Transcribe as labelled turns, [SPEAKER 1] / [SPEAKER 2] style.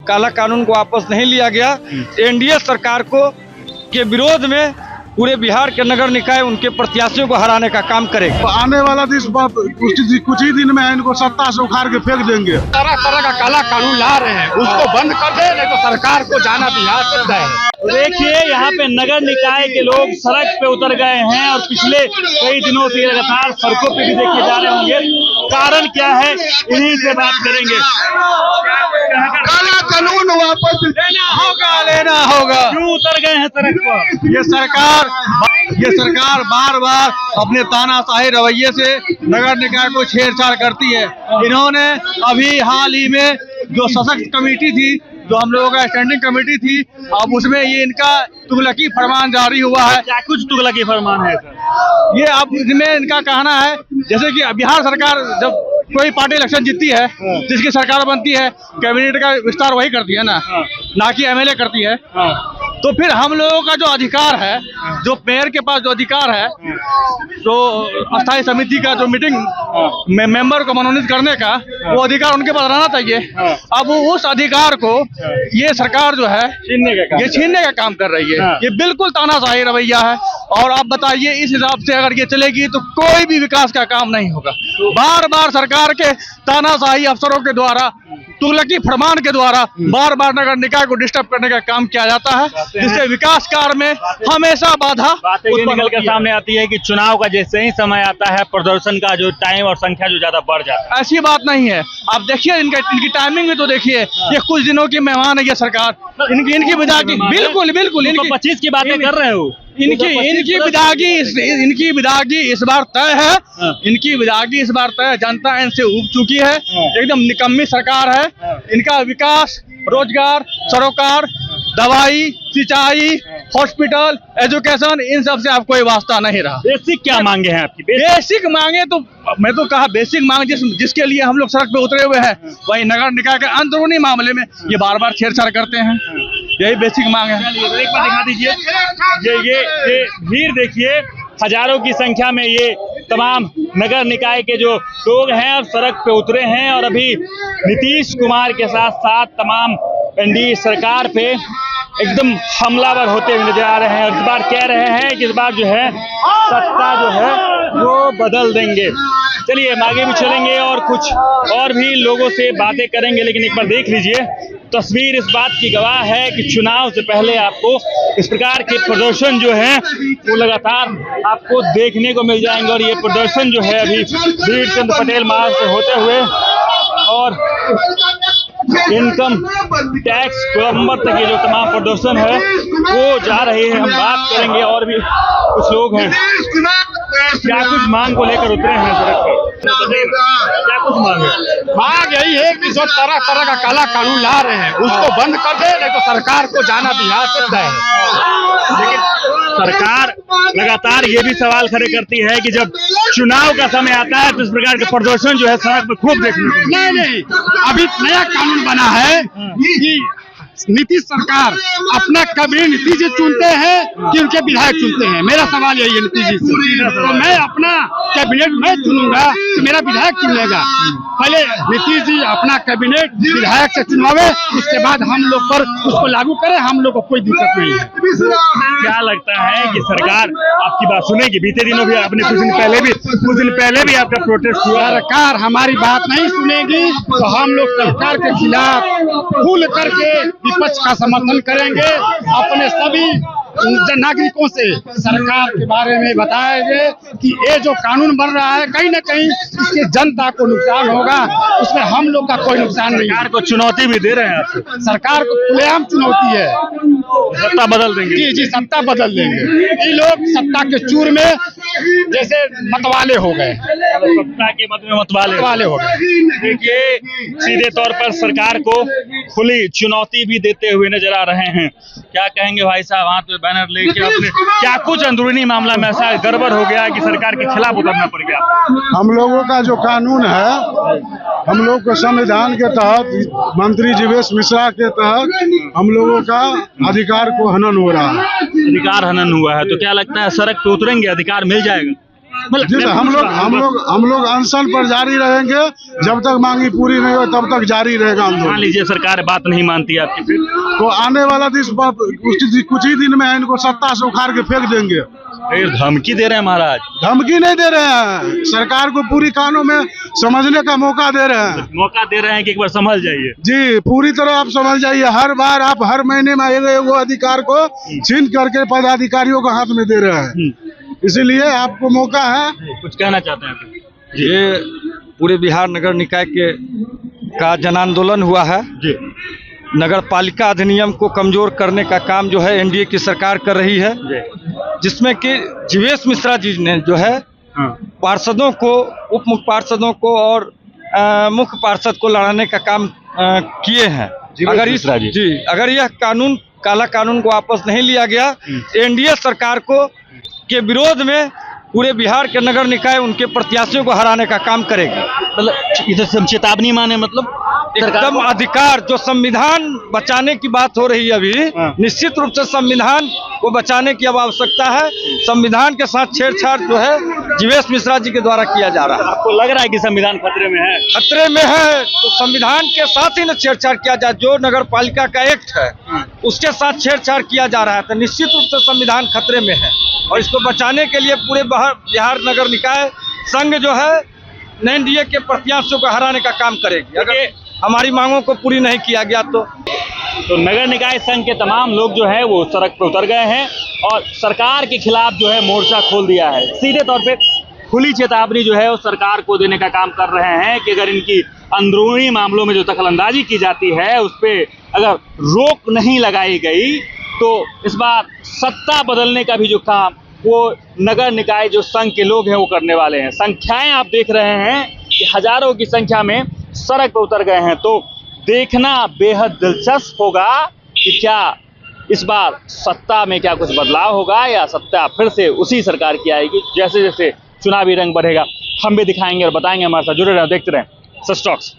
[SPEAKER 1] काला कानून को वापस नहीं लिया गया, एनडीए सरकार को के विरोध में पूरे बिहार के नगर निकाय उनके प्रत्याशियों को हराने का काम करेगा।
[SPEAKER 2] तो आने वाला कुछ ही दिन में इनको सत्ता से उखाड़ के फेंक देंगे।
[SPEAKER 3] तरह तरह का काला कानून ला रहे हैं, उसको बंद कर दे, नहीं तो सरकार को जाना बिहार से तय है।
[SPEAKER 4] देखिए यहाँ पे नगर निकाय के लोग सड़क पे उतर गए हैं और पिछले कई दिनों से लगातार सड़कों पे भी देखे जा रहे होंगे। कारण क्या है, इन्हीं से बात करेंगे।
[SPEAKER 2] काला कानून वापस
[SPEAKER 1] लेना होगा।
[SPEAKER 4] क्यों उतर गए हैं सड़क पर?
[SPEAKER 1] ये सरकार बार बार अपने तानाशाही रवैये से नगर निकाय को छेड़छाड़ करती है। इन्होंने अभी हाल ही में जो सशक्त कमेटी थी, जो हम लोगों का स्टैंडिंग कमेटी थी, अब उसमें ये इनका तुगलकी फरमान जारी हुआ है।
[SPEAKER 4] क्या कुछ तुगलकी फरमान है सर?
[SPEAKER 1] ये अब इसमें इनका कहना है, जैसे कि बिहार सरकार जब कोई पार्टी इलेक्शन जीतती है, जिसकी सरकार बनती है, कैबिनेट का विस्तार वही करती है ना कि एमएलए करती है। तो फिर हम लोगों का जो अधिकार है, जो मेयर के पास जो अधिकार है, तो अस्थायी समिति का जो मीटिंग मेंबर को मनोनीत करने का, वो अधिकार उनके पास रहना चाहिए। अब उस अधिकार को ये सरकार जो है छीनने का काम कर रही है। ये बिल्कुल तानाशाही रवैया है। और आप बताइए, इस हिसाब से अगर ये चलेगी तो कोई भी विकास का काम नहीं होगा। बार बार सरकार के तानाशाही अफसरों के द्वारा, तुगलकी फरमान के द्वारा बार बार नगर निकाय को डिस्टर्ब करने का काम किया जाता है, जिससे विकास कार्य में हमेशा बाधा
[SPEAKER 4] निकल कर सामने आती है कि चुनाव का जैसे ही समय आता है, प्रदर्शन का जो टाइम और संख्या जो ज्यादा बढ़ जाता है।
[SPEAKER 1] ऐसी बात नहीं है। आप देखिए इनकी टाइमिंग में तो देखिए, ये कुछ दिनों की मेहमान है ये सरकार। इनकी विदागी बिल्कुल
[SPEAKER 4] 25 की बातें कर रहे हो।
[SPEAKER 1] इनकी विदागी इस बार तय है। इनकी विदागी इस बार तय, जनता इनसे उब चुकी है। एकदम निकम्मी सरकार है। इनका विकास, रोजगार, सरोकार, दवाई, सिंचाई, हॉस्पिटल, एजुकेशन, इन सब से आप कोई वास्ता नहीं रहा।
[SPEAKER 4] बेसिक क्या मांगे हैं आपकी?
[SPEAKER 1] बेसिक मांगे तो मैं तो कहा, बेसिक मांग जिसके लिए हम लोग सड़क पे उतरे हुए हैं, वही नगर निकाय के अंदरूनी मामले में ये बार बार छेड़छाड़ करते हैं। यही बेसिक मांग है।
[SPEAKER 4] एक बार दिखा दीजिए। ये भीड़ देखिए, हजारों की संख्या में ये तमाम नगर निकाय के जो लोग हैं अब सड़क पे उतरे हैं और अभी नीतीश कुमार के साथ साथ तमाम एनडीए सरकार पे एकदम हमलावर होते हुए नजर आ रहे हैं। और इस बार कह रहे हैं कि इस बार जो है सत्ता जो है वो बदल देंगे। चलिए हम आगे भी चलेंगे और कुछ और भी लोगों से बातें करेंगे, लेकिन एक बार देख लीजिए तस्वीर इस बात की गवाह है कि चुनाव से पहले आपको इस प्रकार के प्रदर्शन जो है वो लगातार आपको देखने को मिल जाएंगे। और ये प्रदर्शन जो है अभी वीर चंद पटेल मार्ग से होते हुए और इनकम टैक्स गोलंबर तक ये जो तमाम प्रदर्शन है वो जा रहे हैं। हम बात करेंगे और भी कुछ लोग हैं, क्या कुछ मांग को लेकर उतरे हैं सड़क पर? क्या कुछ मांग है?
[SPEAKER 3] मांग यही है कि जो तरह तरह का काला कानून ला रहे हैं, उसको बंद कर दे, नहीं तो सरकार को जाना बिहार से तय है।
[SPEAKER 4] लेकिन सरकार लगातार ये भी सवाल खड़े करती है कि जब चुनाव का समय आता है तो इस प्रकार के प्रदर्शन जो है सड़क पर खूब देखने को।
[SPEAKER 3] नहीं, अभी नया कानून बना है कि नीतीश सरकार अपना कैबिनेट नीतीश जी चुनते हैं कि उनके विधायक चुनते हैं। मेरा सवाल यही है नीतीश जी से, तो मैं अपना कैबिनेट मैं चुनूंगा कि मेरा विधायक चुनेगा? पहले नीतीश जी अपना कैबिनेट विधायक से चुनवावे, उसके बाद हम लोग पर उसको लागू करें, हम लोग को कोई दिक्कत नहीं है।
[SPEAKER 4] क्या लगता है कि सरकार आपकी बात सुनेगी? बीते दिनों भी आपने कुछ दिन पहले भी आपका प्रोटेस्ट हुआ।
[SPEAKER 3] सरकार हमारी बात नहीं सुनेगी तो हम लोग सरकार के खिलाफ खुल करके विपक्ष का समर्थन करेंगे। अपने सभी नागरिकों से सरकार के बारे में बताएंगे कि ये जो कानून बन रहा है कहीं न कहीं इससे जनता को नुकसान होगा, उसमें हम लोग का कोई नुकसान नहीं है।
[SPEAKER 4] सरकार को चुनौती भी दे रहे हैं आप?
[SPEAKER 3] सरकार को खुलेआम चुनौती है,
[SPEAKER 4] सत्ता बदल देंगे।
[SPEAKER 3] जी सत्ता बदल देंगे। ये लोग सत्ता के चूर में जैसे मतवाले हो गए,
[SPEAKER 4] सत्ता के मत में मतवाले हो गए। देखिए सीधे तौर पर सरकार को खुली चुनौती भी देते हुए नजर आ रहे हैं। क्या कहेंगे भाई साहब, हाथ में बैनर लेके अपने क्या कुछ अंदरूनी मामला में ऐसा गड़बड़ हो गया कि सरकार के खिलाफ उतरना पड़ गया?
[SPEAKER 2] हम लोगों का जो कानून है, हम लोग को संविधान के तहत, मंत्री जीवेश मिश्रा के तहत हम लोगों का अधिकार को हनन हो रहा है।
[SPEAKER 4] अधिकार हनन हुआ है तो क्या लगता है सड़क पे उतरेंगे, अधिकार मिल जाएगा?
[SPEAKER 2] जिस हम लोग अनशन पर जारी रहेंगे, जब तक मांगी पूरी नहीं हो तब तक जारी रहेगा
[SPEAKER 4] मान
[SPEAKER 2] आंदोलन।
[SPEAKER 4] लीजिए सरकार बात नहीं मानती है आपकी, फिर
[SPEAKER 2] तो आने वाला कुछ ही दिन में इनको सत्ता से उखाड़ के फेंक देंगे।
[SPEAKER 4] धमकी दे रहे हैं महाराज।
[SPEAKER 2] धमकी नहीं दे रहे हैं, सरकार को पूरी कानों में समझने का मौका दे रहे हैं।
[SPEAKER 4] मौका दे रहे हैं कि एक बार समझ जाइए।
[SPEAKER 2] जी, पूरी तरह आप समझ जाइए। हर बार आप हर महीने में वो अधिकार को छीन करके पदाधिकारियों को हाथ में दे रहे हैं, इसीलिए आपको मौका है।
[SPEAKER 4] कुछ कहना चाहते हैं आप?
[SPEAKER 5] ये पूरे बिहार नगर निकाय का जन आंदोलन हुआ है।
[SPEAKER 4] जी।
[SPEAKER 5] नगर पालिका अधिनियम को कमजोर करने का काम जो है एनडीए की सरकार कर रही है, जिसमें कि जीवेश मिश्रा जी ने जो है पार्षदों को, उप मुख्य पार्षदों को और मुख्य पार्षद को लड़ाने का काम किए हैं। अगर यह कानून, काला कानून को वापस नहीं लिया गया, एनडीए सरकार को के विरोध में पूरे बिहार के नगर निकाय उनके प्रत्याशियों को हराने का काम करेगी।
[SPEAKER 4] मतलब इधर चेतावनी माने, मतलब
[SPEAKER 5] एकदम अधिकार जो संविधान बचाने की बात हो रही है अभी, निश्चित रूप से संविधान को बचाने की अब आवश्यकता है। संविधान के साथ छेड़छाड़ जो है जीवेश मिश्रा जी के द्वारा किया जा रहा है।
[SPEAKER 4] आपको लग रहा है कि संविधान खतरे में है?
[SPEAKER 5] खतरे में है तो संविधान के साथ ही न छेड़छाड़ किया जाए। जो नगर पालिका का एक्ट है उसके साथ छेड़छाड़ किया जा रहा है, तो निश्चित रूप से संविधान खतरे में है। और इसको बचाने के लिए पूरे बिहार नगर निकाय संघ जो है एनडीए के प्रत्याशियों को हराने का काम करेगी, अगर हमारी मांगों को पूरी नहीं किया गया तो।
[SPEAKER 4] नगर निकाय संघ के तमाम लोग जो है वो सड़क पर उतर गए हैं और सरकार के खिलाफ जो है मोर्चा खोल दिया है। सीधे तौर पे खुली चेतावनी जो है वो सरकार को देने का काम कर रहे हैं कि अगर इनकी अंदरूनी मामलों में जो दखलंदाजी की जाती है उस पर अगर रोक नहीं लगाई गई तो इस बार सत्ता बदलने का भी जो काम वो नगर निकाय जो संघ के लोग हैं वो करने वाले हैं। संख्याएं आप देख रहे हैं कि हजारों की संख्या में सड़क पर उतर गए हैं, तो देखना बेहद दिलचस्प होगा कि क्या इस बार सत्ता में क्या कुछ बदलाव होगा या सत्ता फिर से उसी सरकार की आएगी। जैसे जैसे चुनावी रंग बढ़ेगा हम भी दिखाएंगे और बताएंगे। हमारे साथ जुड़े रहें, देखते रहें सच टॉक्स।